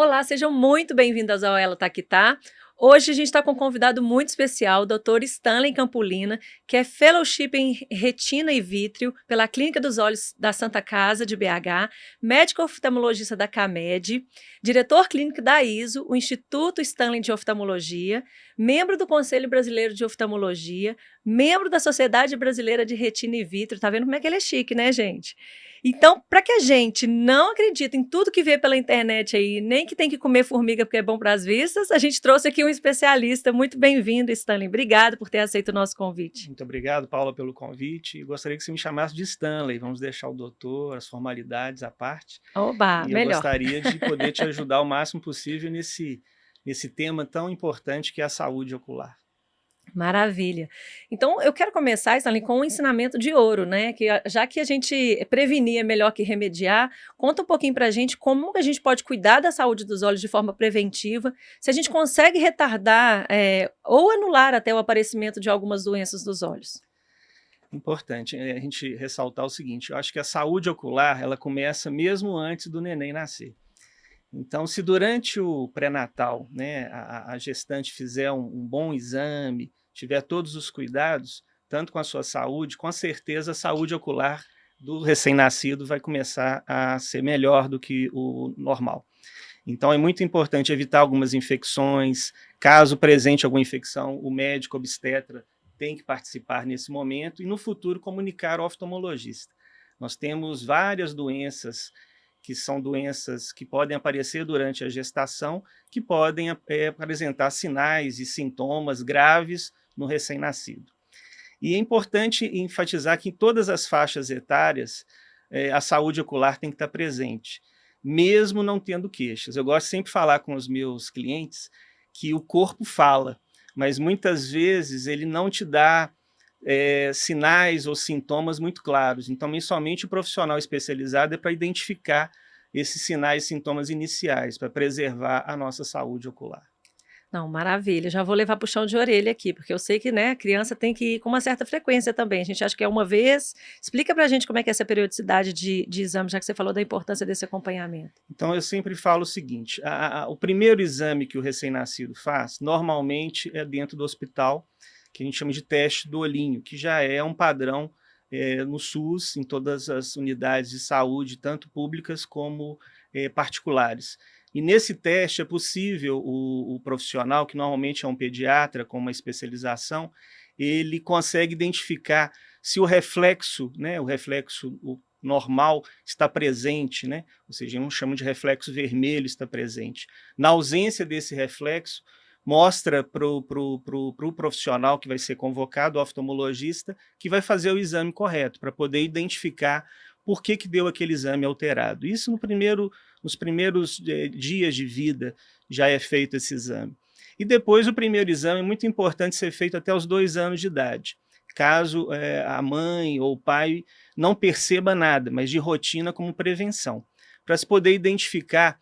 Olá, sejam muito bem-vindas ao Ela Tá Que Tá. Hoje a gente está com um convidado muito especial, o Dr. Stanley Campolina, que é Fellowship em Retina e Vítreo pela Clínica dos Olhos da Santa Casa de BH, médico oftalmologista da CAMED, diretor clínico da ISO, o Instituto Stanley de Oftalmologia, membro do Conselho Brasileiro de Oftalmologia, membro da Sociedade Brasileira de Retina e Vítreo. Tá vendo como é que ele é chique, né, gente? Então, para que a gente não acredite em tudo que vê pela internet aí, nem que tem que comer formiga porque é bom para as vistas, a gente trouxe aqui um especialista. Muito bem-vindo, Stanley. Obrigado por ter aceito o nosso convite. Muito obrigado, Paula, pelo convite. Gostaria que você me chamasse de Stanley. Vamos deixar o doutor, as formalidades à parte. Oba, E eu melhor. gostaria de poder te ajudar o máximo possível nesse tema tão importante que é a saúde ocular. Maravilha. Então, eu quero começar, Stanley, com um ensinamento de ouro, né? Já que a gente prevenir é melhor que remediar, conta um pouquinho para a gente como a gente pode cuidar da saúde dos olhos de forma preventiva, se a gente consegue retardar ou anular até o aparecimento de algumas doenças dos olhos. Importante a gente ressaltar o seguinte: eu acho que a saúde ocular ela começa mesmo antes do neném nascer. Então, se durante o pré-natal, né, a gestante fizer um bom exame, tiver todos os cuidados, tanto com a sua saúde, com certeza a saúde ocular do recém-nascido vai começar a ser melhor do que o normal. Então, é muito importante evitar algumas infecções. Caso presente alguma infecção, o médico obstetra tem que participar nesse momento e, no futuro, comunicar ao oftalmologista. Nós temos várias doenças que são doenças que podem aparecer durante a gestação, que podem apresentar sinais e sintomas graves no recém-nascido. E é importante enfatizar que em todas as faixas etárias, a saúde ocular tem que estar presente, mesmo não tendo queixas. Eu gosto sempre de falar com os meus clientes que o corpo fala, mas muitas vezes ele não te dá sinais ou sintomas muito claros. Então, somente o profissional especializado é para identificar esses sinais e sintomas iniciais, para preservar a nossa saúde ocular. Não, maravilha. Já vou levar para o chão de orelha aqui, porque eu sei que, né, a criança tem que ir com uma certa frequência também. A gente acha que é uma vez. Explica para a gente como é que é essa periodicidade de exame, já que você falou da importância desse acompanhamento. Então, eu sempre falo o seguinte: o primeiro exame que o recém-nascido faz, normalmente é dentro do hospital, que a gente chama de teste do olhinho, que já é um padrão no SUS, em todas as unidades de saúde, tanto públicas como particulares. E nesse teste é possível o profissional, que normalmente é um pediatra com uma especialização, ele consegue identificar se o reflexo, né, o reflexo normal está presente, né? Ou seja, um chama de reflexo vermelho está presente. Na ausência desse reflexo, mostra para o profissional que vai ser convocado, o oftalmologista, que vai fazer o exame correto, para poder identificar por que deu aquele exame alterado. Isso nos primeiros dias de vida já é feito esse exame. E depois o primeiro exame é muito importante ser feito até os 2 anos de idade, caso a mãe ou o pai não perceba nada, mas de rotina como prevenção, para se poder identificar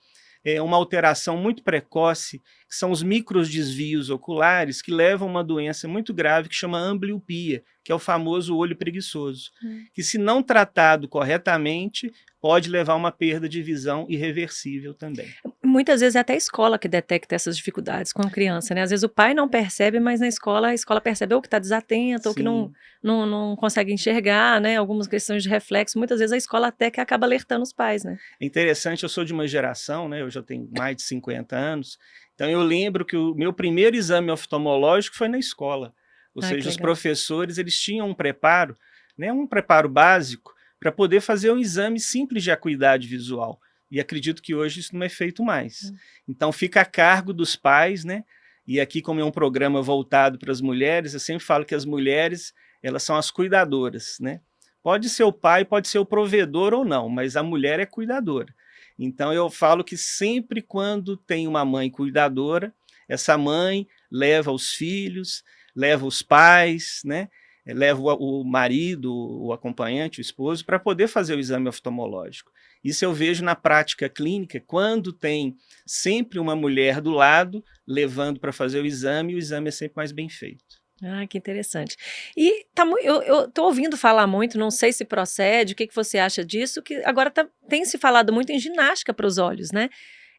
uma alteração muito precoce, que são os microdesvios oculares, que levam a uma doença muito grave que chama ambliopia, que é o famoso olho preguiçoso, que se não tratado corretamente, pode levar a uma perda de visão irreversível também. Muitas vezes é até a escola que detecta essas dificuldades com a criança, né? Às vezes o pai não percebe, mas na escola, a escola percebe ou que está desatento, ou que não consegue enxergar, né? Algumas questões de reflexo. Muitas vezes a escola até que acaba alertando os pais, né? É interessante, eu sou de uma geração, né? Eu já tenho mais de 50 anos, então eu lembro que o meu primeiro exame oftalmológico foi na escola. Ou seja, os professores eles tinham um preparo, né? Um preparo básico, para poder fazer um exame simples de acuidade visual. E acredito que hoje isso não é feito mais. Então fica a cargo dos pais, né? E aqui, como é um programa voltado para as mulheres, eu sempre falo que as mulheres, elas são as cuidadoras, né? Pode ser o pai, pode ser o provedor ou não, mas a mulher é cuidadora. Então eu falo que sempre quando tem uma mãe cuidadora, essa mãe leva os filhos, leva os pais, né? Leva o marido, o acompanhante, o esposo, para poder fazer o exame oftalmológico. Isso eu vejo na prática clínica, quando tem sempre uma mulher do lado, levando para fazer o exame é sempre mais bem feito. Ah, que interessante. E eu estou ouvindo falar muito, não sei se procede, o que você acha disso, que agora tem se falado muito em ginástica para os olhos, né?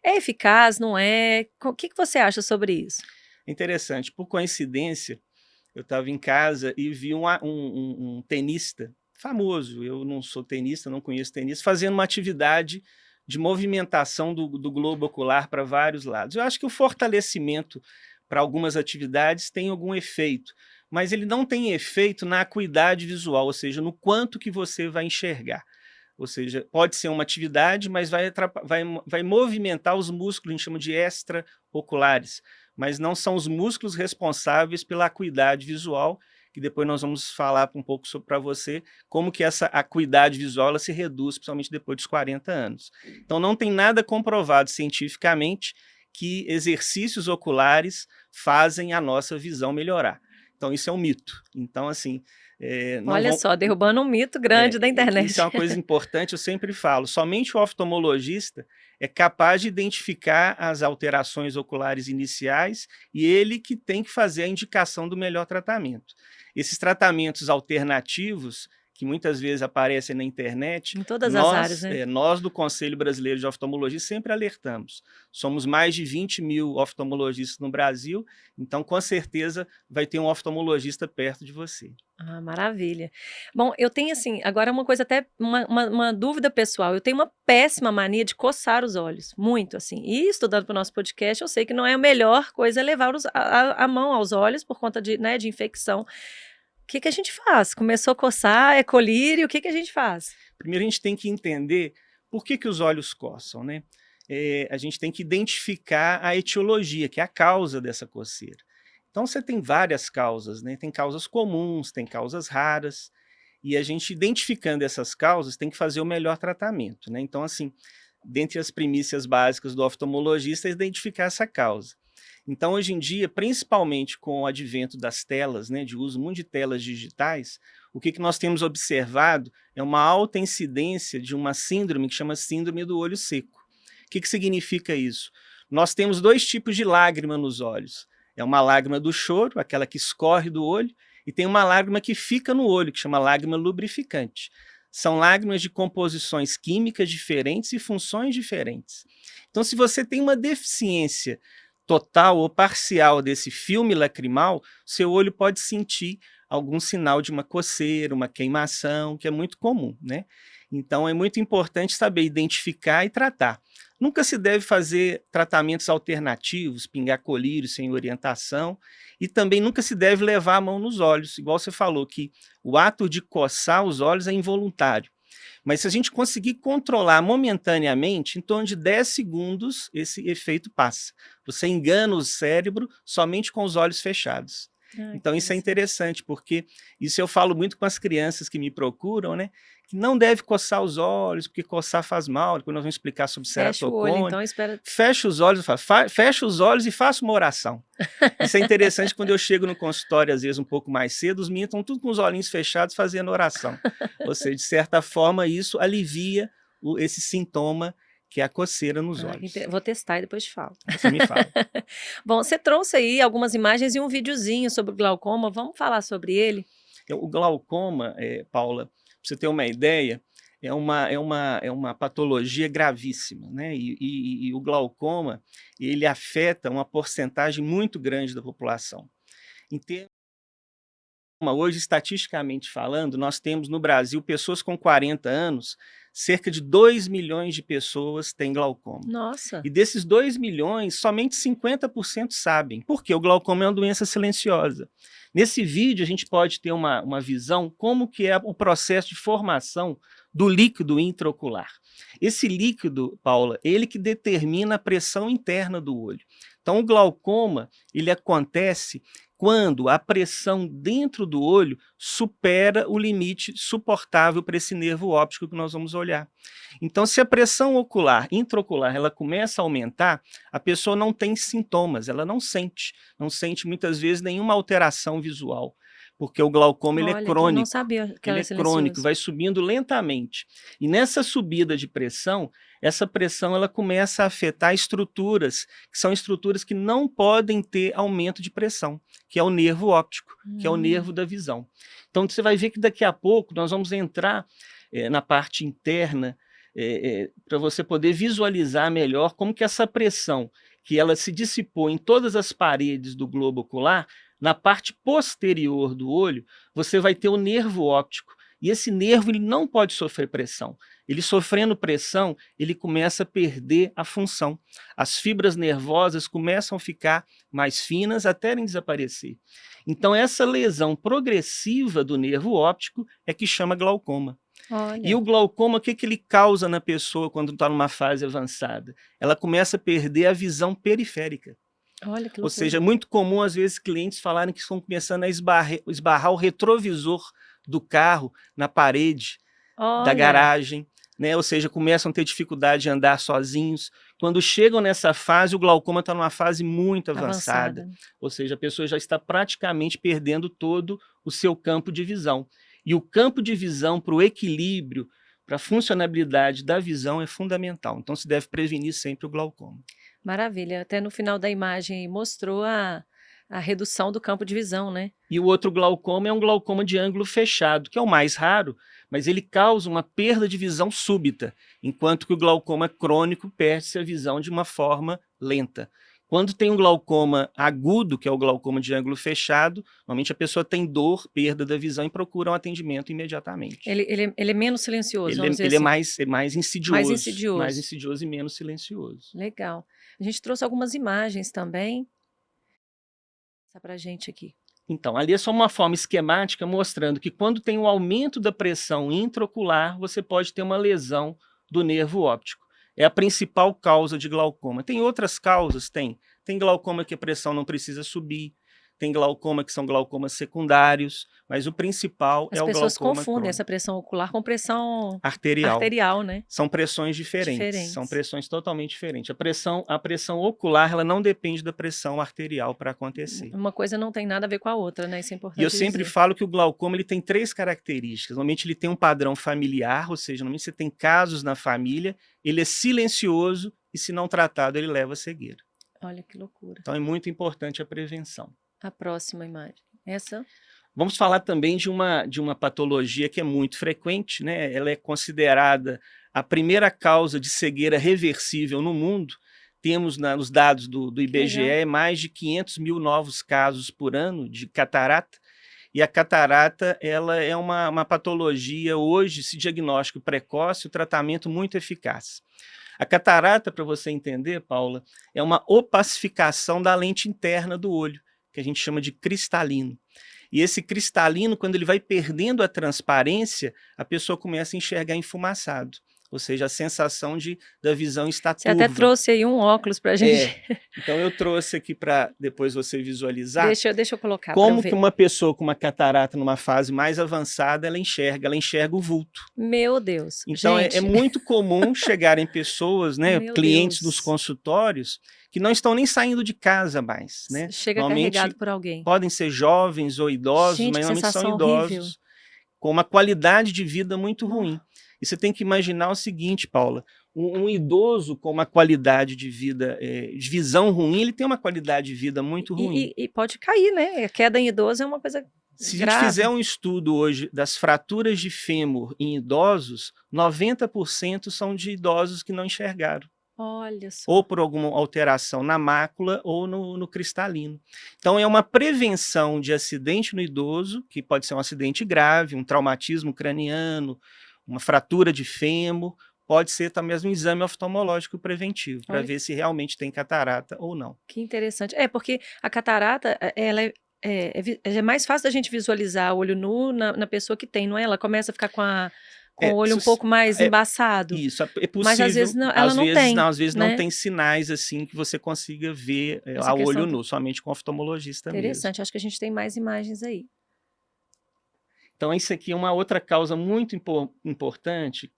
É eficaz, não é? O que você acha sobre isso? Interessante, por coincidência, eu estava em casa e vi um tenista famoso, eu não sou tenista, não conheço tenista, fazendo uma atividade de movimentação do globo ocular para vários lados. Eu acho que o fortalecimento para algumas atividades tem algum efeito, mas ele não tem efeito na acuidade visual, ou seja, no quanto que você vai enxergar. Ou seja, pode ser uma atividade, mas vai movimentar os músculos, a gente chama de extraoculares, mas não são os músculos responsáveis pela acuidade visual, que depois nós vamos falar um pouco para você, como que essa acuidade visual ela se reduz, principalmente depois dos 40 anos. Então não tem nada comprovado cientificamente que exercícios oculares fazem a nossa visão melhorar. Então isso é um mito. Então assim, não Olha vão, só, derrubando um mito grande da isso é internet. uma coisa importante, eu sempre falo, somente o oftalmologista é capaz de identificar as alterações oculares iniciais e ele que tem que fazer a indicação do melhor tratamento. Esses tratamentos alternativos, que muitas vezes aparecem na internet, Em todas as áreas, né? nós do Conselho Brasileiro de Oftalmologia sempre alertamos. Somos mais de 20 mil oftalmologistas no Brasil, então com certeza vai ter um oftalmologista perto de você. Ah, maravilha. Bom, eu tenho assim, agora uma coisa até, uma dúvida pessoal, eu tenho uma péssima mania de coçar os olhos, muito assim, e estudando para o nosso podcast, eu sei que não é a melhor coisa levar a mão aos olhos por conta de, né, de infecção. O que que a gente faz? Começou a coçar, é colírio, o que que a gente faz? Primeiro a gente tem que entender por que os olhos coçam, né? A gente tem que identificar a etiologia, que é a causa dessa coceira. Então você tem várias causas, né? Tem causas comuns, tem causas raras, e a gente identificando essas causas tem que fazer o melhor tratamento, né? Então assim, dentre as primícias básicas do oftalmologista é identificar essa causa. Então hoje em dia, principalmente com o advento das telas, né, de uso muito de telas digitais, o que nós temos observado é uma alta incidência de uma síndrome que chama síndrome do olho seco. O que significa isso? Nós temos dois tipos de lágrima nos olhos. É uma lágrima do choro, aquela que escorre do olho, e tem uma lágrima que fica no olho, que chama lágrima lubrificante. São lágrimas de composições químicas diferentes e funções diferentes. Então, se você tem uma deficiência total ou parcial desse filme lacrimal, seu olho pode sentir algum sinal de uma coceira, uma queimação, que é muito comum, né? Então é muito importante saber identificar e tratar. Nunca se deve fazer tratamentos alternativos, pingar colírio sem orientação, e também nunca se deve levar a mão nos olhos, igual você falou que o ato de coçar os olhos é involuntário. Mas se a gente conseguir controlar momentaneamente, em torno de 10 segundos, esse efeito passa. Você engana o cérebro somente com os olhos fechados. Então isso é interessante, porque isso eu falo muito com as crianças que me procuram, né? Que não deve coçar os olhos, porque coçar faz mal, depois nós vamos explicar sobre Fecha o olho, ceratocone. então espera. Fecha os olhos, fecha os olhos e faça uma oração. Isso é interessante quando eu chego no consultório, às vezes um pouco mais cedo, os meninos estão tudo com os olhinhos fechados fazendo oração. Ou seja, de certa forma, isso alivia esse sintoma que é a coceira nos olhos. Vou testar e depois te falo. Você me fala. Bom, você trouxe aí algumas imagens e um videozinho sobre o glaucoma, vamos falar sobre ele? O glaucoma, Paula, para você ter uma ideia, é uma patologia gravíssima, né? E o glaucoma, ele afeta uma porcentagem muito grande da população. Em termos, hoje, estatisticamente falando, nós temos no Brasil pessoas com 40 anos, cerca de 2 milhões de pessoas têm glaucoma. Nossa! E desses 2 milhões, somente 50% sabem, porque o glaucoma é uma doença silenciosa. Nesse vídeo, a gente pode ter uma visão como que é o processo de formação do líquido intraocular. Esse líquido, Paula, ele que determina a pressão interna do olho. Então, o glaucoma, ele acontece quando a pressão dentro do olho supera o limite suportável para esse nervo óptico que nós vamos olhar. Então, se a pressão ocular, intraocular, ela começa a aumentar, a pessoa não tem sintomas, ela não sente muitas vezes nenhuma alteração visual, porque o glaucoma ele é crônico. Eu não sabia que ele era é crônico, silencioso. vai subindo lentamente. E nessa subida de pressão, essa pressão ela começa a afetar estruturas, que são estruturas que não podem ter aumento de pressão, que é o nervo óptico, que é o nervo da visão. Então você vai ver que daqui a pouco nós vamos entrar na parte interna para você poder visualizar melhor como que essa pressão, que ela se dissipou em todas as paredes do globo ocular, na parte posterior do olho, você vai ter o nervo óptico. E esse nervo ele não pode sofrer pressão. Ele sofrendo pressão, ele começa a perder a função. As fibras nervosas começam a ficar mais finas até desaparecer. Então, essa lesão progressiva do nervo óptico é que chama glaucoma. Olha. E o glaucoma, o que ele causa na pessoa quando está numa fase avançada? Ela começa a perder a visão periférica. Olha que loucura. Ou seja, é muito comum, às vezes, clientes falarem que estão começando a esbarrar o retrovisor do carro na parede da garagem, né? Ou seja, começam a ter dificuldade de andar sozinhos. Quando chegam nessa fase, o glaucoma está numa fase muito avançada. Ou seja, a pessoa já está praticamente perdendo todo o seu campo de visão. E o campo de visão para o equilíbrio, para a funcionalidade da visão é fundamental. Então, se deve prevenir sempre o glaucoma. Maravilha. Até no final da imagem mostrou a redução do campo de visão, né? E o outro glaucoma é um glaucoma de ângulo fechado, que é o mais raro, mas ele causa uma perda de visão súbita, enquanto que o glaucoma crônico perde-se a visão de uma forma lenta. Quando tem um glaucoma agudo, que é o glaucoma de ângulo fechado, normalmente a pessoa tem dor, perda da visão e procura um atendimento imediatamente. Ele é menos silencioso, ele assim. É mais insidioso. Mais insidioso. Mais insidioso e menos silencioso. Legal. A gente trouxe algumas imagens também. Para a gente aqui. Então, ali é só uma forma esquemática mostrando que quando tem um aumento da pressão intraocular, você pode ter uma lesão do nervo óptico. É a principal causa de glaucoma. Tem outras causas? Tem. Tem glaucoma que a pressão não precisa subir, tem glaucoma que são glaucomas secundários, mas o principal é o glaucoma crônico. As pessoas confundem essa pressão ocular com pressão arterial, né? São pressões diferentes. São pressões totalmente diferentes. A pressão ocular, ela não depende da pressão arterial para acontecer. Uma coisa não tem nada a ver com a outra, né? Isso é importante. E eu sempre falo que o glaucoma ele tem 3 características. Normalmente ele tem um padrão familiar, ou seja, normalmente você tem casos na família, ele é silencioso e se não tratado ele leva a cegueira. Olha que loucura. Então é muito importante a prevenção. A próxima imagem. Essa? Vamos falar também de uma patologia que é muito frequente, né? Ela é considerada a primeira causa de cegueira reversível no mundo. Temos nos dados do IBGE mais de 500 mil novos casos por ano de catarata. E a catarata ela é uma patologia, hoje, se diagnóstico precoce, o tratamento muito eficaz. A catarata, para você entender, Paula, é uma opacificação da lente interna do olho, que a gente chama de cristalino. E esse cristalino, quando ele vai perdendo a transparência, a pessoa começa a enxergar enfumaçado. Ou seja, a sensação da visão está turva. Você até trouxe aí um óculos para a gente. Então eu trouxe aqui para depois você visualizar. Deixa eu colocar. Como que uma pessoa com uma catarata numa fase mais avançada, ela enxerga o vulto. Meu Deus. Então é muito comum chegarem pessoas, né, clientes Deus. dos consultórios, que não estão nem saindo de casa mais, né? Chega carregado por alguém. Podem ser jovens ou idosos, gente, mas normalmente são horrível. idosos com uma qualidade de vida muito ruim. E você tem que imaginar o seguinte, Paula, um idoso com uma qualidade de vida, de visão ruim, ele tem uma qualidade de vida muito ruim. E pode cair, né? A queda em idoso é uma coisa Se grave. A gente fizer um estudo hoje das fraturas de fêmur em idosos, 90% são de idosos que não enxergaram. Olha só. Ou por alguma alteração na mácula ou no cristalino. Então é uma prevenção de acidente no idoso, que pode ser um acidente grave, um traumatismo craniano, uma fratura de fêmur, pode ser também um exame oftalmológico preventivo, para ver se realmente tem catarata ou não. Que interessante. Porque a catarata, ela é mais fácil da gente visualizar olho nu na pessoa que tem, não é? Ela começa a ficar com o olho um pouco mais embaçado. Isso, é possível. Mas às vezes ela não tem. Às vezes né? não tem sinais assim que você consiga ver a olho nu, somente com o oftalmologista mesmo. Interessante, acho que a gente tem mais imagens aí. Então, isso aqui é uma outra causa muito importante,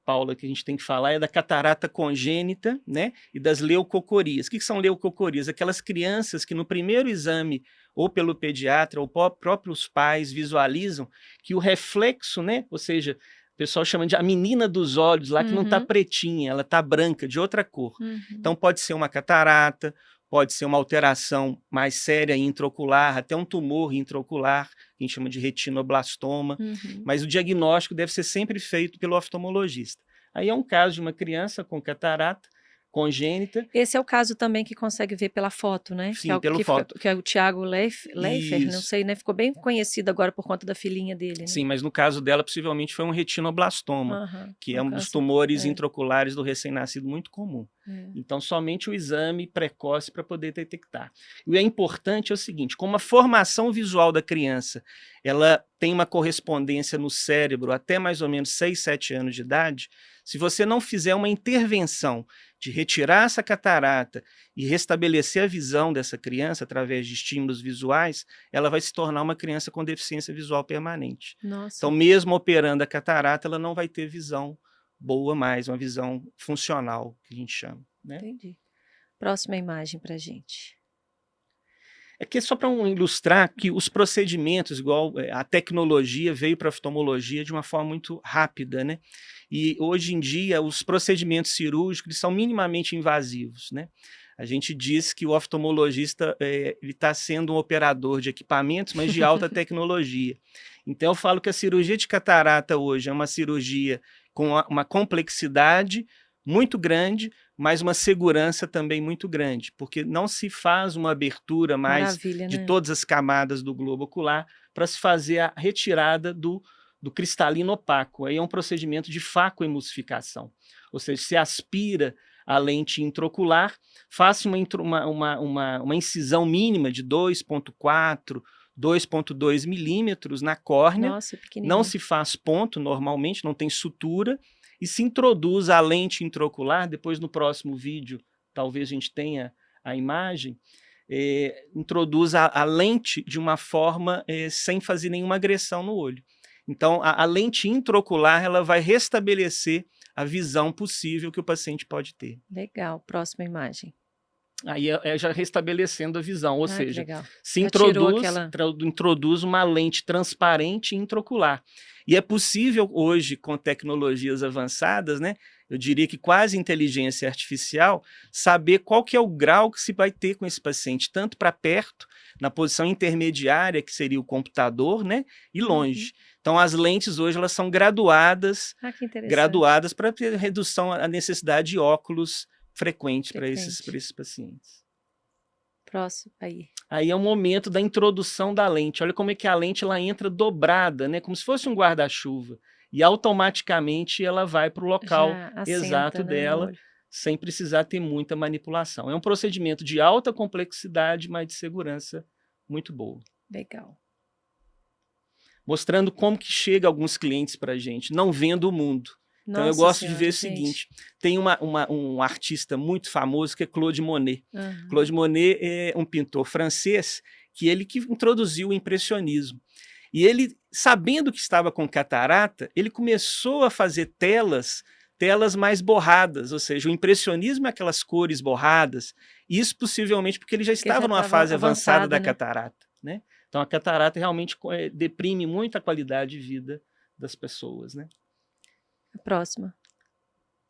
Paula, que a gente tem que falar, é da catarata congênita, né, e das leucocorias. O que são leucocorias? Aquelas crianças que no primeiro exame, ou pelo pediatra, ou próprios pais visualizam que o reflexo, né, ou seja, o pessoal chama de a menina dos olhos, lá que não está pretinha, ela está branca, de outra cor. Então, pode ser uma catarata, pode ser uma alteração mais séria intraocular, até um tumor intraocular, que a gente chama de retinoblastoma, mas o diagnóstico deve ser sempre feito pelo oftalmologista. Aí é um caso de uma criança com catarata congênita. Esse é o caso também que consegue ver pela foto, né? Sim, pela que foto. que é o Thiago Leifert, não Isso. sei, né? Ficou bem conhecido agora por conta da filhinha dele, né? Sim, mas no caso dela, possivelmente foi um retinoblastoma, que é um dos câncer. tumores intraoculares do recém-nascido muito comum. É. Então, somente o exame precoce para poder detectar. E o importante é o seguinte, como a formação visual da criança, ela tem uma correspondência no cérebro até mais ou menos 6, 7 anos de idade, se você não fizer uma intervenção de retirar essa catarata e restabelecer a visão dessa criança através de estímulos visuais, ela vai se tornar uma criança com deficiência visual permanente. Nossa. Então, mesmo operando a catarata, ela não vai ter visão boa mais, uma visão funcional, que a gente chama. Né? Entendi. Próxima imagem para a gente. É que só para ilustrar que os procedimentos, igual a tecnologia veio para a oftalmologia de uma forma muito rápida, né? E hoje em dia os procedimentos cirúrgicos são minimamente invasivos, né? A gente diz que o oftalmologista ele está sendo um operador de equipamentos, mas de alta tecnologia. Então eu falo que a cirurgia de catarata hoje é uma cirurgia com uma complexidade muito grande, mas uma segurança também muito grande, porque não se faz uma abertura mais de todas as camadas do globo ocular para se fazer a retirada do cristalino opaco. Aí é um procedimento de facoemulsificação, ou seja, se aspira a lente intraocular, faz uma incisão mínima de 2,4, 2,2 milímetros na córnea. Nossa, não se faz ponto normalmente, não tem sutura, e se introduz a lente intraocular. Depois no próximo vídeo, talvez a gente tenha a imagem, introduz a lente de uma forma sem fazer nenhuma agressão no olho. Então a lente intraocular ela vai restabelecer a visão possível que o paciente pode ter. Legal, próxima imagem. Aí é já restabelecendo a visão, ou seja, se introduz uma lente transparente intraocular. E é possível hoje, com tecnologias avançadas, né, eu diria que quase inteligência artificial, saber qual que é o grau que se vai ter com esse paciente, tanto para perto, na posição intermediária, que seria o computador, né, e longe. Então as lentes hoje elas são graduadas para ter redução à necessidade de óculos frequente para esses pacientes. Próximo, aí. Aí é o momento da introdução da lente. Olha como é que a lente ela entra dobrada, né? Como se fosse um guarda-chuva. E automaticamente ela vai para o local exato dela, sem precisar ter muita manipulação. É um procedimento de alta complexidade, mas de segurança muito boa. Legal. Mostrando como que chega alguns clientes para a gente, não vendo o mundo. Então eu gosto de ver o seguinte, tem um artista muito famoso que é Claude Monet. Claude Monet é um pintor francês que introduziu o impressionismo. E ele, sabendo que estava com catarata, ele começou a fazer telas mais borradas, ou seja, o impressionismo é aquelas cores borradas, isso possivelmente porque ele já estava numa fase avançada da catarata. Né? Então a catarata realmente deprime muito a qualidade de vida das pessoas, né? A próxima.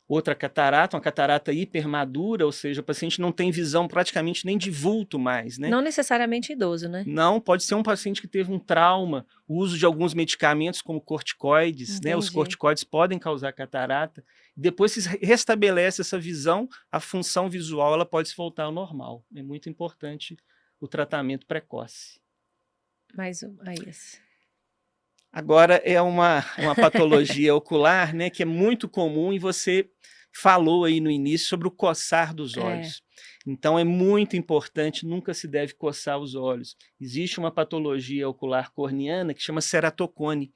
Outra catarata, uma catarata hipermadura, ou seja, o paciente não tem visão praticamente nem de vulto mais, né? Não necessariamente idoso, né? Não, pode ser um paciente que teve um trauma, o uso de alguns medicamentos como corticoides, né? Os corticoides podem causar catarata. Depois se restabelece essa visão, a função visual ela pode se voltar ao normal. É muito importante o tratamento precoce. Mais um, aí esse. Agora é uma patologia ocular, né, que é muito comum e você falou aí no início sobre o coçar dos olhos. Então é muito importante, nunca se deve coçar os olhos. Existe uma patologia ocular corneana que chama ceratocone,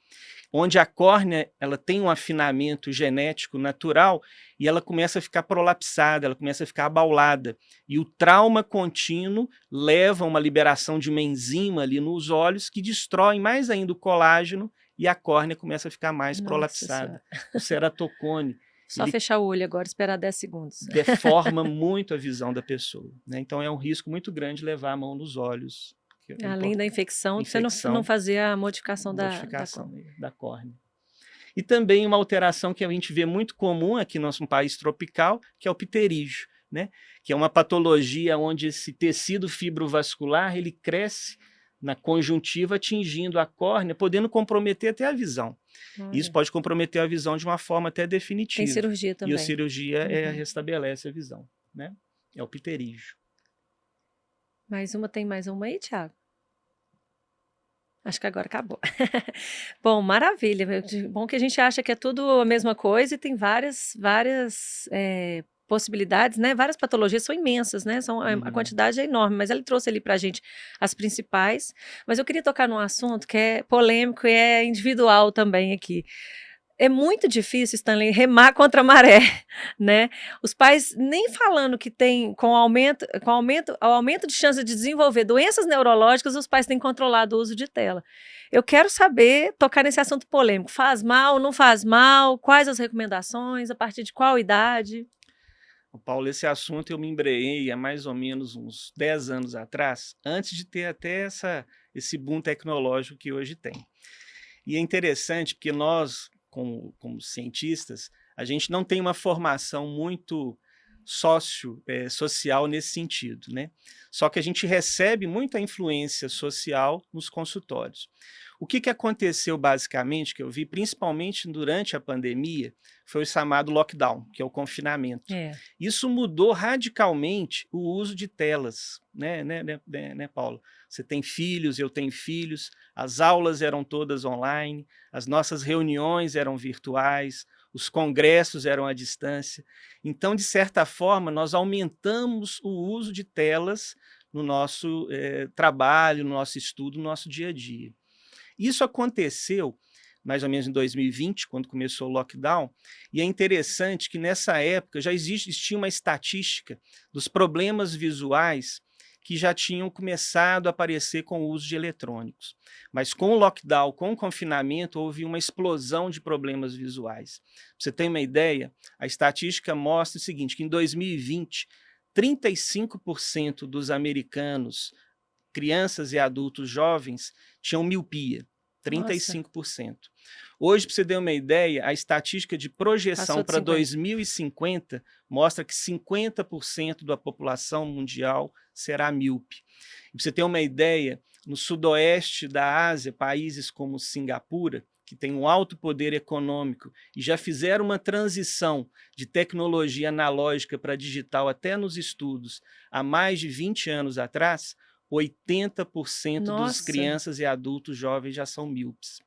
onde a córnea ela tem um afinamento genético natural e ela começa a ficar prolapsada, ela começa a ficar abaulada. E o trauma contínuo leva a uma liberação de uma enzima ali nos olhos que destrói mais ainda o colágeno e a córnea começa a ficar mais prolapsada. O ceratocone. Só fechar o olho agora e esperar 10 segundos. Deforma muito a visão da pessoa. Né? Então é um risco muito grande levar a mão nos olhos. Além da infecção, você não fazer a modificação da córnea. E também uma alteração que a gente vê muito comum aqui no nosso país tropical, que é o pterígio, né? Que é uma patologia onde esse tecido fibrovascular ele cresce na conjuntiva, atingindo a córnea, podendo comprometer até a visão. Isso Olha. pode comprometer a visão de uma forma até Tem definitiva. cirurgia E a também. cirurgia Uhum. restabelece a visão, né? É o pterígio. Tem mais uma aí, Thiago? Acho que agora acabou. Bom, maravilha. Bom que a gente acha que é tudo a mesma coisa e tem várias possibilidades, né? Várias patologias são imensas, né? A Uhum. quantidade é enorme, mas ele trouxe ali pra gente as principais. Mas eu queria tocar num assunto que é polêmico e é individual também aqui. É muito difícil, Stanley, remar contra a maré, né? Os pais nem falando que tem ao aumento de chance de desenvolver doenças neurológicas, os pais têm controlado o uso de tela. Eu quero saber, tocar nesse assunto polêmico. Faz mal, não faz mal? Quais as recomendações? A partir de qual idade? Paulo, esse assunto eu me embrenhei há mais ou menos uns 10 anos atrás, antes de ter até esse boom tecnológico que hoje tem. E é interessante porque nós, como cientistas, a gente não tem uma formação muito social nesse sentido, né? Só que a gente recebe muita influência social nos consultórios. O que aconteceu basicamente, que eu vi principalmente durante a pandemia, foi o chamado lockdown, que é o confinamento. É. Isso mudou radicalmente o uso de telas, né, Paulo? Você tem filhos, eu tenho filhos, as aulas eram todas online, as nossas reuniões eram virtuais, os congressos eram à distância. Então, de certa forma, nós aumentamos o uso de telas no nosso trabalho, no nosso estudo, no nosso dia a dia. Isso aconteceu mais ou menos em 2020, quando começou o lockdown, e é interessante que nessa época já existia uma estatística dos problemas visuais que já tinham começado a aparecer com o uso de eletrônicos. Mas com o lockdown, com o confinamento, houve uma explosão de problemas visuais. Pra você ter uma ideia, a estatística mostra o seguinte, que em 2020, 35% dos americanos, crianças e adultos jovens, tinham miopia. Nossa, 35%. Hoje, para você ter uma ideia, a estatística de projeção passou de para 50. 2050 mostra que 50% da população mundial será míope. Para você ter uma ideia, no sudoeste da Ásia, países como Singapura, que tem um alto poder econômico e já fizeram uma transição de tecnologia analógica para digital até nos estudos há mais de 20 anos atrás, 80% dos Nossa, crianças e adultos jovens já são míopes.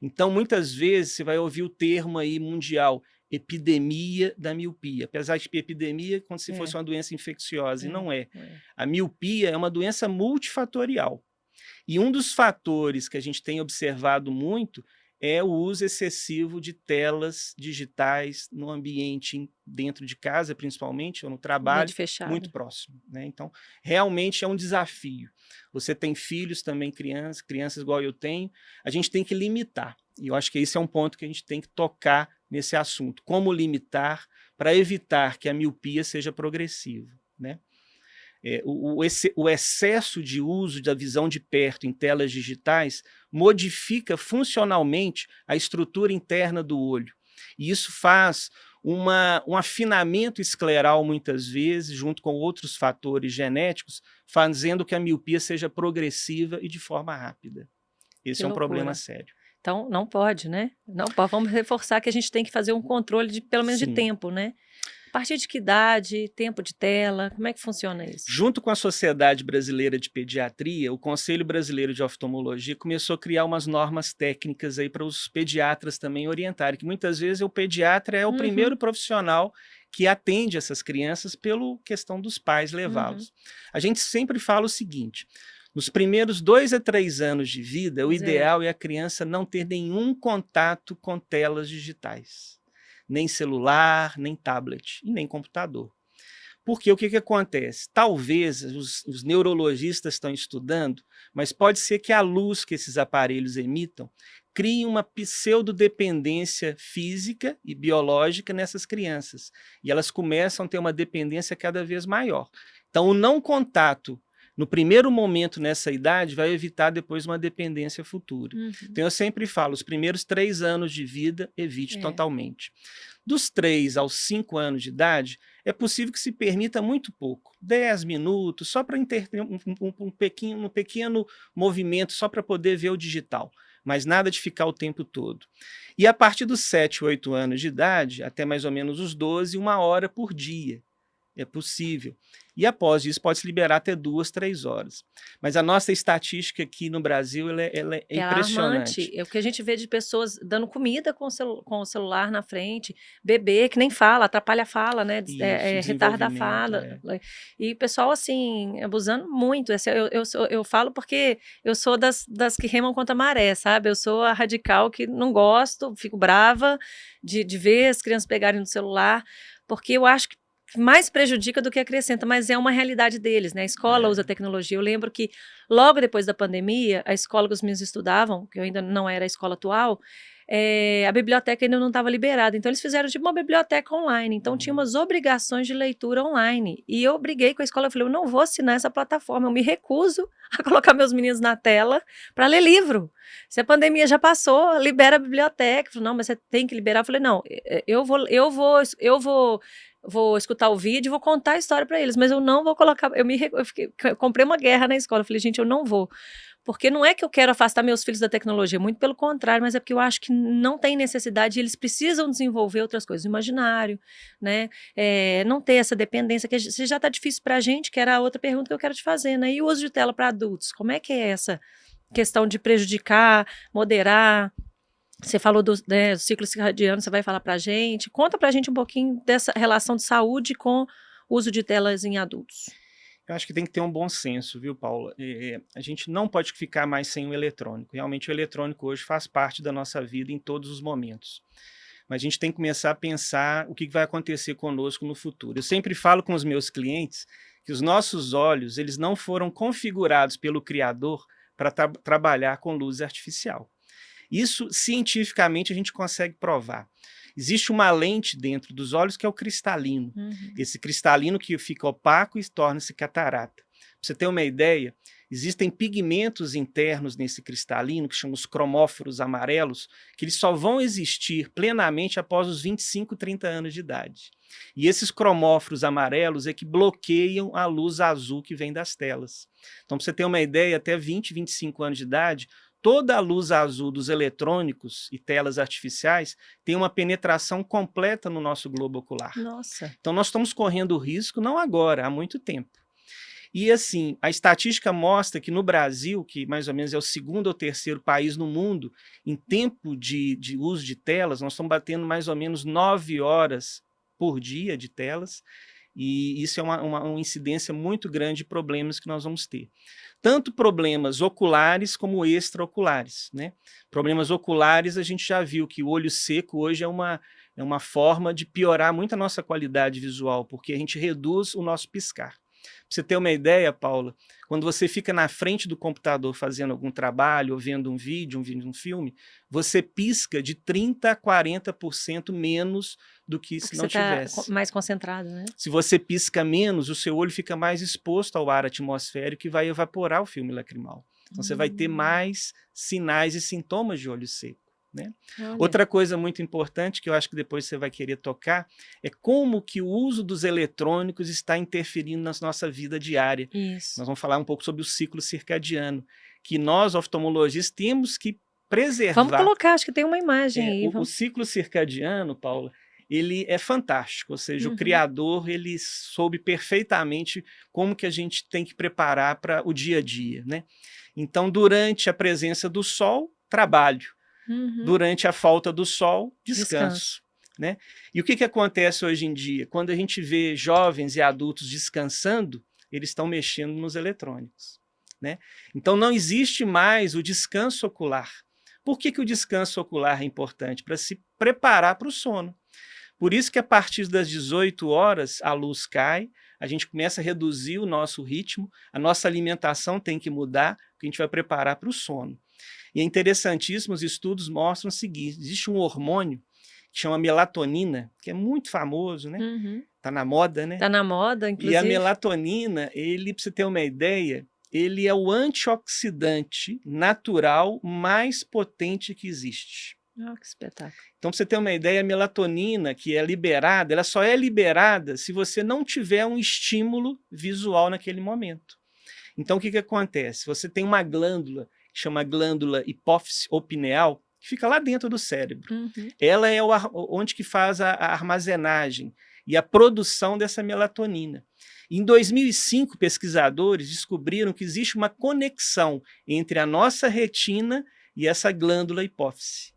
Então, muitas vezes, você vai ouvir o termo aí mundial, epidemia da miopia. Apesar de que epidemia, como se fosse é, uma doença infecciosa, e é, não é. é. A miopia é uma doença multifatorial. E um dos fatores que a gente tem observado muito é o uso excessivo de telas digitais no ambiente dentro de casa, principalmente, ou no Ambiente trabalho, muito fechado. próximo, né? Então, realmente é um desafio. Você tem filhos também, crianças igual eu tenho, a gente tem que limitar. E eu acho que esse é um ponto que a gente tem que tocar nesse assunto. Como limitar para evitar que a miopia seja progressiva, né? O excesso de uso da visão de perto em telas digitais modifica funcionalmente a estrutura interna do olho. E isso faz um afinamento escleral, muitas vezes, junto com outros fatores genéticos, fazendo que a miopia seja progressiva e de forma rápida. Esse Que é um problema loucura. sério. Então, não pode, né? Não pode. Vamos reforçar que a gente tem que fazer um controle de, pelo menos de Sim. tempo, né? A partir de que idade, tempo de tela, como é que funciona isso? Junto com a Sociedade Brasileira de Pediatria, o Conselho Brasileiro de Oftalmologia começou a criar umas normas técnicas aí para os pediatras também orientarem, que muitas vezes o pediatra é o primeiro Uhum, profissional que atende essas crianças pela questão dos pais uhum. levá-los. A gente sempre fala o seguinte, nos primeiros 2 a 3 anos de vida, o Zero. ideal é a criança não ter nenhum contato com telas digitais, nem celular, nem tablet e nem computador. Porque o que acontece? Talvez os neurologistas estão estudando, mas pode ser que a luz que esses aparelhos emitam crie uma pseudodependência física e biológica nessas crianças. E elas começam a ter uma dependência cada vez maior. Então, o não contato no primeiro momento nessa idade vai evitar depois uma dependência futura. Uhum. Então, eu sempre falo, os primeiros 3 anos de vida, evite totalmente. Dos 3 aos 5 anos de idade, é possível que se permita muito pouco, 10 minutos, só para um pequeno movimento, só para poder ver o digital. mas nada de ficar o tempo todo. E a partir dos 7, 8 anos de idade, até mais ou menos os 12, 1 hora por dia. É possível. E após isso pode se liberar até 2, 3 horas. Mas a nossa estatística aqui no Brasil ela é impressionante. Alarmante. É o que a gente vê de pessoas dando comida com o celular na frente, bebê que nem fala, atrapalha a fala, né? Isso, Retarda a desenvolvimento, fala. E o pessoal, assim, abusando muito. Eu falo porque eu sou das que remam contra a maré, sabe? Eu sou a radical que não gosto, fico brava de ver as crianças pegarem no celular, porque eu acho que mais prejudica do que acrescenta, mas é uma realidade deles, né? A escola usa tecnologia. Eu lembro que logo depois da pandemia, a escola que os meninos estudavam, que eu ainda não era a escola atual, a biblioteca ainda não estava liberada. Então, eles fizeram tipo uma biblioteca online. Então, tinha umas obrigações de leitura online. E eu briguei com a escola, eu falei, eu não vou assinar essa plataforma, eu me recuso a colocar meus meninos na tela para ler livro. Se a pandemia já passou, libera a biblioteca. Eu falei, não, mas você tem que liberar. Eu falei, não, eu vou escutar o vídeo, vou contar a história para eles, mas eu não vou colocar. Eu comprei uma guerra na escola. Eu falei, gente, eu não vou. Porque não é que eu quero afastar meus filhos da tecnologia, muito pelo contrário, mas é porque eu acho que não tem necessidade, eles precisam desenvolver outras coisas, o imaginário, né? Não ter essa dependência, que já está difícil para a gente, que era a outra pergunta que eu quero te fazer, né? E o uso de tela para adultos, como é que é essa questão de prejudicar, moderar? Você falou do ciclo circadiano, você vai falar para a gente. Conta para a gente um pouquinho dessa relação de saúde com o uso de telas em adultos. Eu acho que tem que ter um bom senso, viu, Paula? A gente não pode ficar mais sem o eletrônico. Realmente o eletrônico hoje faz parte da nossa vida em todos os momentos. Mas a gente tem que começar a pensar o que vai acontecer conosco no futuro. Eu sempre falo com os meus clientes que os nossos olhos eles não foram configurados pelo Criador para trabalhar com luz artificial. Isso, cientificamente, a gente consegue provar. Existe uma lente dentro dos olhos que é o cristalino. Esse cristalino que fica opaco e torna-se catarata. Para você ter uma ideia, existem pigmentos internos nesse cristalino, que chamam os cromóforos amarelos, que eles só vão existir plenamente após os 25, 30 anos de idade. E esses cromóforos amarelos é que bloqueiam a luz azul que vem das telas. Então, para você ter uma ideia, até 20, 25 anos de idade, toda a luz azul dos eletrônicos e telas artificiais tem uma penetração completa no nosso globo ocular. Nossa. Então, nós estamos correndo o risco, não agora, há muito tempo. E, assim, a estatística mostra que no Brasil, que mais ou menos é o 2º ou 3º país no mundo, em tempo de uso de telas, nós estamos batendo mais ou menos 9 horas por dia de telas, e isso é uma incidência muito grande de problemas que nós vamos ter. Tanto problemas oculares como extraoculares, né? Problemas oculares, a gente já viu que o olho seco hoje é uma forma de piorar muito a nossa qualidade visual, porque a gente reduz o nosso piscar. Para você ter uma ideia, Paula, quando você fica na frente do computador fazendo algum trabalho, ou vendo um vídeo, um filme, você pisca de 30% a 40% menos do que se não tivesse. Você está mais concentrado, né? Se você pisca menos, o seu olho fica mais exposto ao ar atmosférico que vai evaporar o filme lacrimal. Então você vai ter mais sinais e sintomas de olho seco. Né? Outra coisa muito importante que eu acho que depois você vai querer tocar é como que o uso dos eletrônicos está interferindo na nossa vida diária. Isso. Nós vamos falar um pouco sobre o ciclo circadiano, que nós, oftalmologistas, temos que preservar. Vamos colocar, acho que tem uma imagem aí. O ciclo circadiano, Paula, ele é fantástico, ou seja, o Criador ele soube perfeitamente como que a gente tem que preparar para o dia a dia. Né? Então, durante a presença do sol, trabalho. Durante a falta do sol, descanso. Né? E o que acontece hoje em dia? Quando a gente vê jovens e adultos descansando, eles estão mexendo nos eletrônicos. Né? Então não existe mais o descanso ocular. Por que o descanso ocular é importante? Para se preparar para o sono. Por isso que a partir das 18 horas a luz cai, a gente começa a reduzir o nosso ritmo, a nossa alimentação tem que mudar, porque a gente vai preparar para o sono. E é interessantíssimo, os estudos mostram o seguinte, existe um hormônio que chama melatonina, que é muito famoso, né? Tá na moda, né? Tá na moda, inclusive. E a melatonina, para você ter uma ideia, ele é o antioxidante natural mais potente que existe. Que espetáculo. Então, para você ter uma ideia, a melatonina que é liberada, ela só é liberada se você não tiver um estímulo visual naquele momento. Então, o que acontece? Você tem uma glândula chama glândula hipófise ou pineal, que fica lá dentro do cérebro. Ela é onde que faz a armazenagem e a produção dessa melatonina. Em 2005, pesquisadores descobriram que existe uma conexão entre a nossa retina e essa glândula hipófise.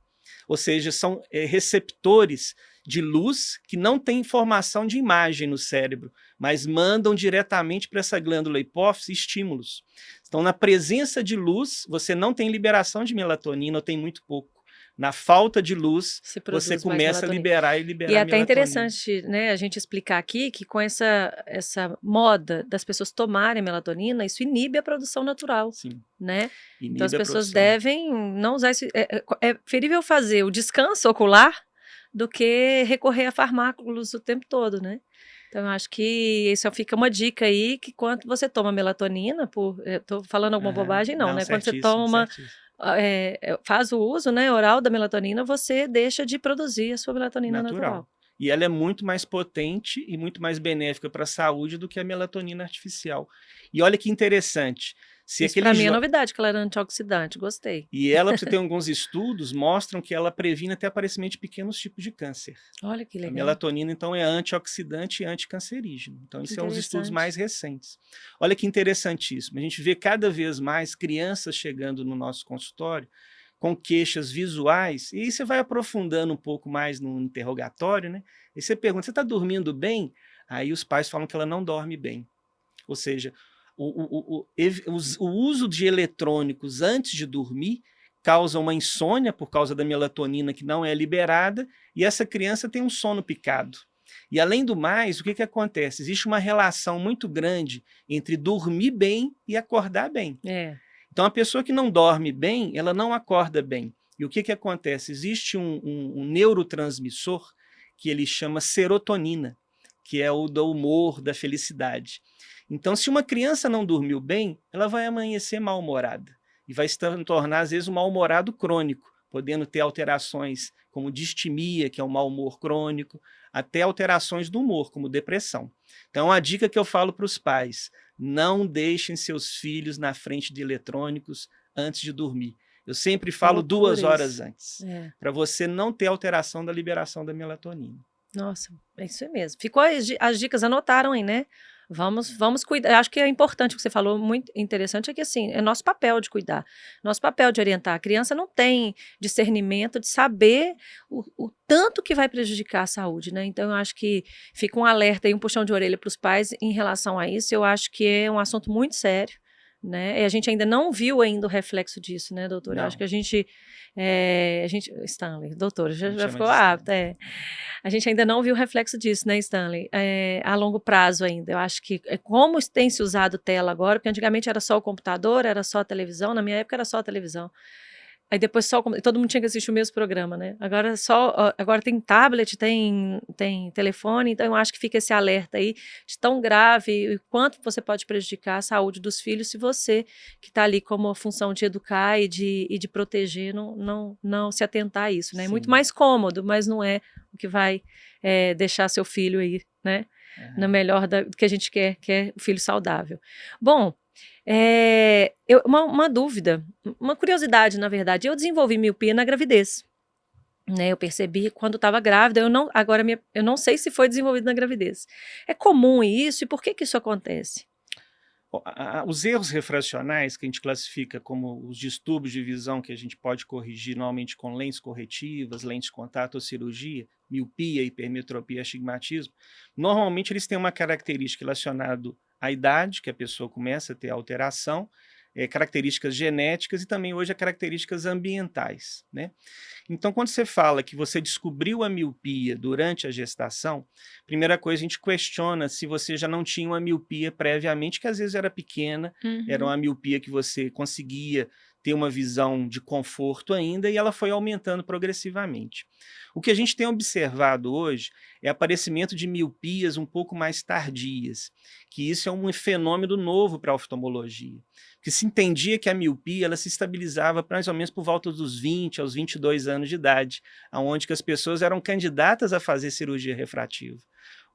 Ou seja, são receptores de luz que não têm formação de imagem no cérebro, mas mandam diretamente para essa glândula hipófise estímulos. Então, na presença de luz, você não tem liberação de melatonina, ou tem muito pouco. Na falta de luz, você começa a liberar melatonina. E é até interessante, né, a gente explicar aqui que com essa moda das pessoas tomarem melatonina, isso inibe a produção natural. Sim. Né? Então as pessoas devem não usar isso. É preferível fazer o descanso ocular do que recorrer a fármacos o tempo todo, né? Então, eu acho que isso fica uma dica aí, que quando você toma melatonina, estou falando alguma bobagem, não, né? Quando você toma, faz o uso, né, oral da melatonina, você deixa de produzir a sua melatonina natural. E ela é muito mais potente e muito mais benéfica para a saúde do que a melatonina artificial. E olha que interessante. Isso para mim é novidade, que ela era antioxidante, gostei. E ela, você tem alguns estudos, mostram que ela previne até aparecimento de pequenos tipos de câncer. Olha que legal. A melatonina, então, é antioxidante e anticancerígeno. Então, isso é um dos estudos mais recentes. Olha que interessantíssimo. A gente vê cada vez mais crianças chegando no nosso consultório com queixas visuais, e aí você vai aprofundando um pouco mais no interrogatório, né? E você pergunta, você está dormindo bem? Aí os pais falam que ela não dorme bem. Ou seja, o uso de eletrônicos antes de dormir causa uma insônia por causa da melatonina que não é liberada, e essa criança tem um sono picado. E além do mais, o que acontece? Existe uma relação muito grande entre dormir bem e acordar bem. Então, a pessoa que não dorme bem, ela não acorda bem. E o que acontece? Existe um neurotransmissor que ele chama serotonina, que é o do humor, da felicidade. Então, se uma criança não dormiu bem, ela vai amanhecer mal-humorada e vai se tornar, às vezes, um mal-humorado crônico, podendo ter alterações como distimia, que é um mau humor crônico, até alterações do humor, como depressão. Então, a dica que eu falo para os pais, não deixem seus filhos na frente de eletrônicos antes de dormir. Eu sempre falo 2 horas antes, para você não ter alteração da liberação da melatonina. Nossa, é isso mesmo. Ficou as dicas, anotaram aí, né? Vamos cuidar. Acho que é importante o que você falou, muito interessante, é que assim, é nosso papel de cuidar, nosso papel de orientar. A criança não tem discernimento de saber o tanto que vai prejudicar a saúde, né? Então, eu acho que fica um alerta e um puxão de orelha para os pais em relação a isso. Eu acho que é um assunto muito sério, né? E a gente ainda não viu ainda o reflexo disso, né, doutora? Eu acho que a gente Stanley, doutora, já ficou apta, A gente ainda não viu o reflexo disso, né, Stanley? A longo prazo ainda. Eu acho que como tem se usado tela agora, porque antigamente era só o computador, era só a televisão, na minha época era só a televisão. Aí depois todo mundo tinha que assistir o mesmo programa, né? Agora tem tablet, tem telefone, então eu acho que fica esse alerta aí de tão grave e quanto você pode prejudicar a saúde dos filhos se você, que está ali como a função de educar e de proteger, não se atentar a isso, né? É muito mais cômodo, mas não é o que vai deixar seu filho aí, né? No melhor do que a gente quer, que é o filho saudável. Bom, uma dúvida, uma curiosidade, na verdade. Eu desenvolvi miopia na gravidez, né? Eu percebi quando estava grávida. Eu não sei se foi desenvolvido na gravidez. É comum isso? E por que isso acontece? Os erros refracionais, que a gente classifica como os distúrbios de visão que a gente pode corrigir normalmente com lentes corretivas, lentes de contato ou cirurgia, miopia, hipermetropia, astigmatismo, normalmente eles têm uma característica relacionada à idade, que a pessoa começa a ter alteração, características genéticas e também hoje características ambientais, né? Então, quando você fala que você descobriu a miopia durante a gestação, primeira coisa, a gente questiona se você já não tinha uma miopia previamente, que às vezes era pequena, era uma miopia que você conseguia ter uma visão de conforto ainda e ela foi aumentando progressivamente. O que a gente tem observado hoje é aparecimento de miopias um pouco mais tardias, que isso é um fenômeno novo para a oftalmologia, que se entendia que a miopia ela se estabilizava mais ou menos por volta dos 20 aos 22 anos de idade, onde que as pessoas eram candidatas a fazer cirurgia refrativa.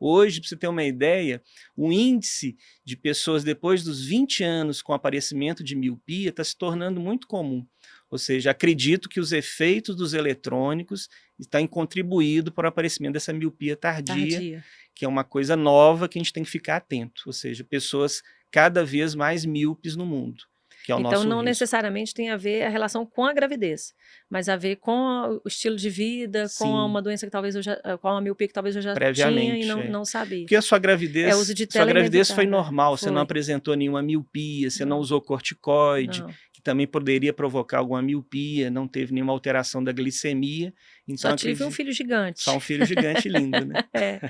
Hoje, para você ter uma ideia, o índice de pessoas depois dos 20 anos com aparecimento de miopia está se tornando muito comum. Ou seja, acredito que os efeitos dos eletrônicos estão contribuído para o aparecimento dessa miopia tardia, que é uma coisa nova que a gente tem que ficar atento. Ou seja, pessoas cada vez mais míopes no mundo. Que é o Então, nosso não risco. necessariamente tem a ver a relação com a gravidez, mas a ver com o estilo de vida, com Sim, uma doença que talvez eu já, com uma miopia que talvez eu já tinha e previamente. não sabia. Porque a sua É, o uso de sua tela é gravidez foi inevitável. normal, você não Foi. apresentou nenhuma miopia, você não Não. usou corticoide, Não. que também poderia provocar alguma miopia, não teve nenhuma alteração da glicemia. Então, Só tive um filho gigante. Só um filho gigante lindo, né? É.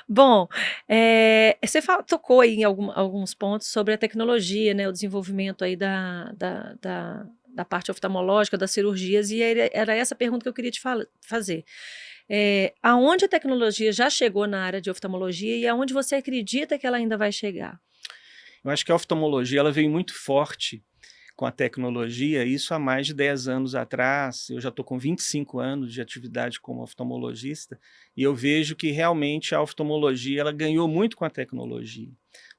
Bom, você tocou aí em alguns pontos sobre a tecnologia, né, o desenvolvimento aí da parte oftalmológica, das cirurgias, e era essa pergunta que eu queria te fazer. Aonde a tecnologia já chegou na área de oftalmologia e aonde você acredita que ela ainda vai chegar? Eu acho que a oftalmologia ela veio muito forte com a tecnologia, isso há mais de 10 anos atrás. Eu já estou com 25 anos de atividade como oftalmologista e eu vejo que realmente a oftalmologia ela ganhou muito com a tecnologia.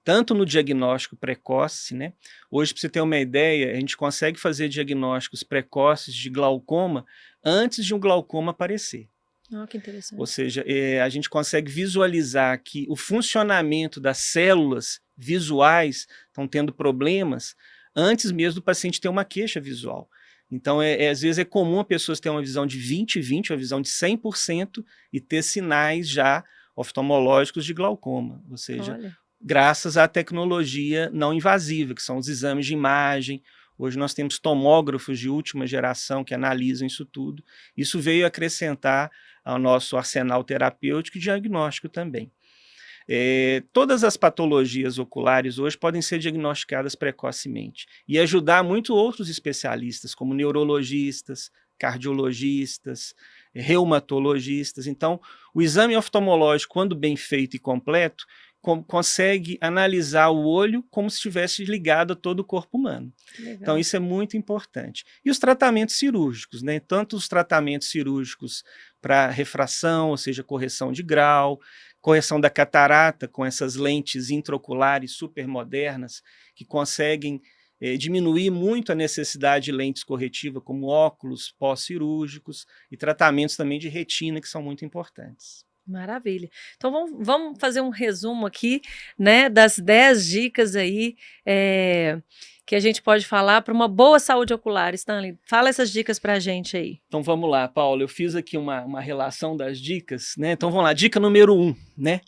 Tanto no diagnóstico precoce, né? Hoje, para você ter uma ideia, a gente consegue fazer diagnósticos precoces de glaucoma antes de um glaucoma aparecer. Que interessante. Ou seja, a gente consegue visualizar que o funcionamento das células visuais estão tendo problemas antes mesmo do paciente ter uma queixa visual. Então, às vezes é comum a pessoa ter uma visão de 20/20, uma visão de 100% e ter sinais já oftalmológicos de glaucoma. Ou seja, olha, graças à tecnologia não invasiva, que são os exames de imagem. Hoje nós temos tomógrafos de última geração que analisam isso tudo. Isso veio acrescentar ao nosso arsenal terapêutico e diagnóstico também. Todas as patologias oculares hoje podem ser diagnosticadas precocemente e ajudar muito outros especialistas, como neurologistas, cardiologistas, reumatologistas. Então, o exame oftalmológico, quando bem feito e completo, consegue analisar o olho como se estivesse ligado a todo o corpo humano. Então, isso é muito importante. E os tratamentos cirúrgicos, né? Tanto os tratamentos cirúrgicos para refração, ou seja, correção de grau, correção da catarata com essas lentes intraoculares super modernas que conseguem diminuir muito a necessidade de lentes corretivas, como óculos pós-cirúrgicos e tratamentos também de retina, que são muito importantes. Maravilha. Então vamos fazer um resumo aqui, né, das 10 dicas aí que a gente pode falar para uma boa saúde ocular. Stanley, fala essas dicas para a gente aí. Então vamos lá, Paulo, eu fiz aqui uma relação das dicas, né? Então vamos lá, dica número 1, né?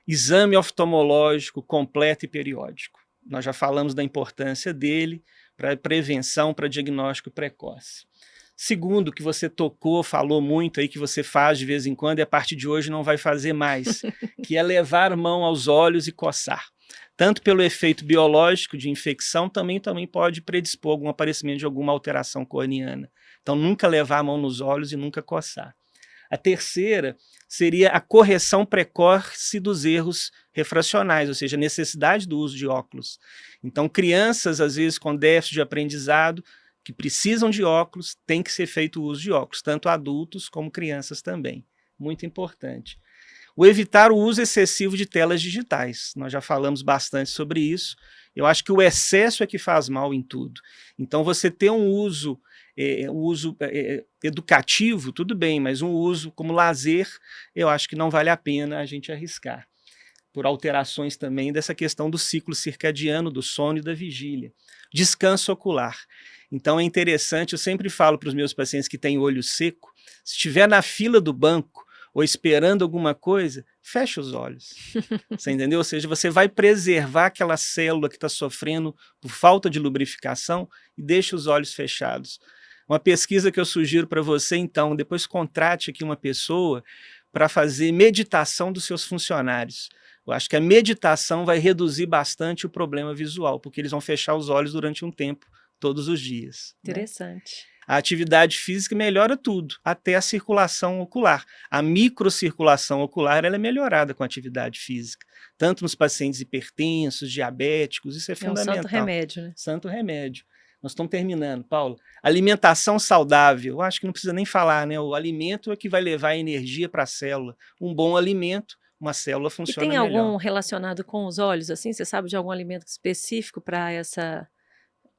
Exame oftalmológico completo e periódico. Nós já falamos da importância dele para prevenção, para diagnóstico precoce. Segundo, que você falou muito aí, que você faz de vez em quando e a partir de hoje não vai fazer mais, que é levar a mão aos olhos e coçar. Tanto pelo efeito biológico de infecção, também pode predispor algum aparecimento de alguma alteração corneana. Então, nunca levar a mão nos olhos e nunca coçar. A terceira seria a correção precoce dos erros refracionais, ou seja, a necessidade do uso de óculos. Então, crianças, às vezes, com déficit de aprendizado, que precisam de óculos, tem que ser feito o uso de óculos, tanto adultos como crianças também. Muito importante. Evitar o uso excessivo de telas digitais. Nós já falamos bastante sobre isso. Eu acho que o excesso é que faz mal em tudo. Então, você ter um uso educativo, tudo bem, mas um uso como lazer, eu acho que não vale a pena a gente arriscar. Por alterações também dessa questão do ciclo circadiano, do sono e da vigília. Descanso ocular. Então é interessante, eu sempre falo para os meus pacientes que têm olho seco, se estiver na fila do banco ou esperando alguma coisa, fecha os olhos. Você entendeu? Ou seja, você vai preservar aquela célula que está sofrendo por falta de lubrificação e deixa os olhos fechados. Uma pesquisa que eu sugiro para você, então, depois contrate aqui uma pessoa para fazer meditação dos seus funcionários. Eu acho que a meditação vai reduzir bastante o problema visual, porque eles vão fechar os olhos durante um tempo, todos os dias. Interessante. Né? A atividade física melhora tudo, até a circulação ocular. A microcirculação ocular ela é melhorada com a atividade física, tanto nos pacientes hipertensos, diabéticos, isso é fundamental. É um santo remédio, né? Santo remédio. Nós estamos terminando, Paulo. Alimentação saudável, eu acho que não precisa nem falar, né? O alimento é que vai levar a energia para a célula. Um bom alimento uma célula E funciona tem algum melhor. relacionado com os olhos, assim? Você sabe de algum alimento específico para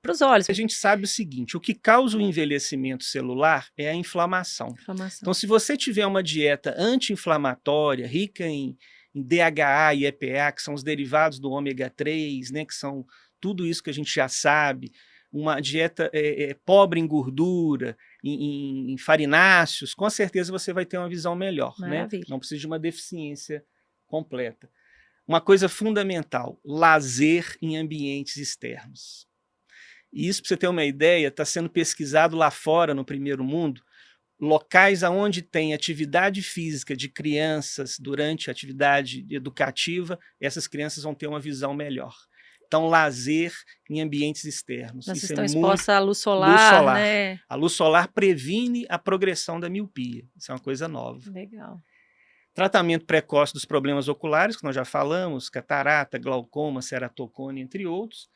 os olhos, A gente sabe o seguinte, o que causa o envelhecimento celular é a inflamação. Então, inflamação. se você tiver uma dieta anti-inflamatória, rica em DHA e EPA, que são os derivados do ômega 3, né, que são tudo isso que a gente já sabe, uma dieta pobre em gordura, em farináceos, com certeza você vai ter uma visão melhor, né? Maravilha. Não precisa de uma deficiência completa. Uma coisa fundamental, lazer em ambientes externos. E isso, para você ter uma ideia, está sendo pesquisado lá fora, no primeiro mundo, locais onde tem atividade física de crianças durante a atividade educativa, essas crianças vão ter uma visão melhor. Então, lazer em ambientes externos. Nós Isso é estamos muito... expostos à luz Luz solar, solar. né? A luz solar previne a progressão da miopia. Isso é uma coisa nova. Legal. Tratamento precoce dos problemas oculares, que nós já falamos, catarata, glaucoma, ceratocone, entre outros.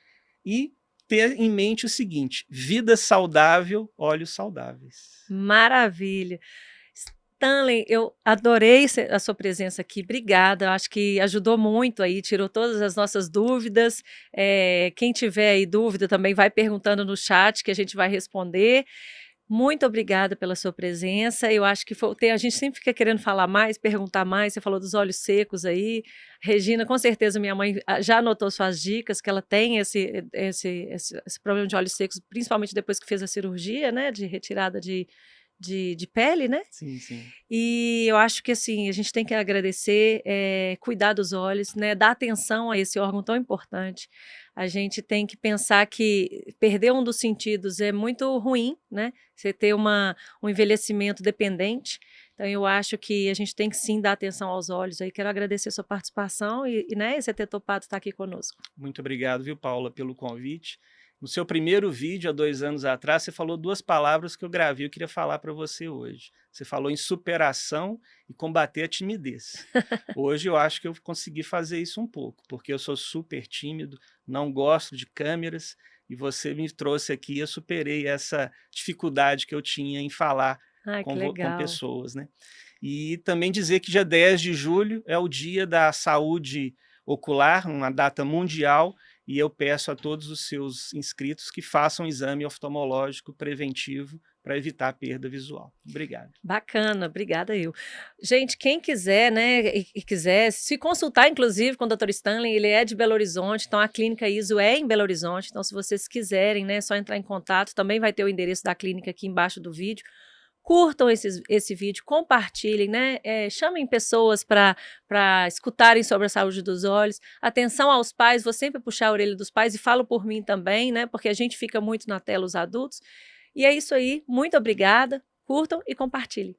E ter em mente o seguinte, vida saudável, olhos saudáveis. Maravilha. Stanley, eu adorei a sua presença aqui, obrigada, acho que ajudou muito aí, tirou todas as nossas dúvidas, quem tiver aí dúvida também vai perguntando no chat que a gente vai responder. Muito obrigada pela sua presença, eu acho que a gente sempre fica querendo falar mais, perguntar mais, você falou dos olhos secos aí, Regina, com certeza minha mãe já anotou suas dicas, que ela tem esse problema de olhos secos, principalmente depois que fez a cirurgia, né, de retirada de pele, né? Sim, sim. E eu acho que assim, a gente tem que agradecer, cuidar dos olhos, né? Dar atenção a esse órgão tão importante. A gente tem que pensar que perder um dos sentidos é muito ruim, né? Você ter um envelhecimento dependente. Então, eu acho que a gente tem que sim dar atenção aos olhos. Aí quero agradecer a sua participação né, você ter topado estar aqui conosco. Muito obrigado, viu, Paula, pelo convite. No seu primeiro vídeo, há 2 anos atrás, você falou 2 palavras que eu gravei, eu queria falar para você hoje. Você falou em superação e combater a timidez. Hoje eu acho que eu consegui fazer isso um pouco, porque eu sou super tímido, não gosto de câmeras, e você me trouxe aqui e eu superei essa dificuldade que eu tinha em falar com pessoas, né? E também dizer que dia 10 de julho é o Dia da Saúde Ocular, uma data mundial, e eu peço a todos os seus inscritos que façam um exame oftalmológico preventivo para evitar a perda visual. Obrigado. Bacana, obrigada eu. Gente, quem quiser, né, e quiser se consultar, inclusive, com o Dr. Stanley, ele é de Belo Horizonte, então a clínica ISO é em Belo Horizonte, então se vocês quiserem, né, é só entrar em contato, também vai ter o endereço da clínica aqui embaixo do vídeo. Curtam esse vídeo, compartilhem, né? Chamem pessoas para escutarem sobre a saúde dos olhos. Atenção aos pais, vou sempre puxar a orelha dos pais e falo por mim também, né? Porque a gente fica muito na tela, os adultos. E é isso aí, muito obrigada, curtam e compartilhem.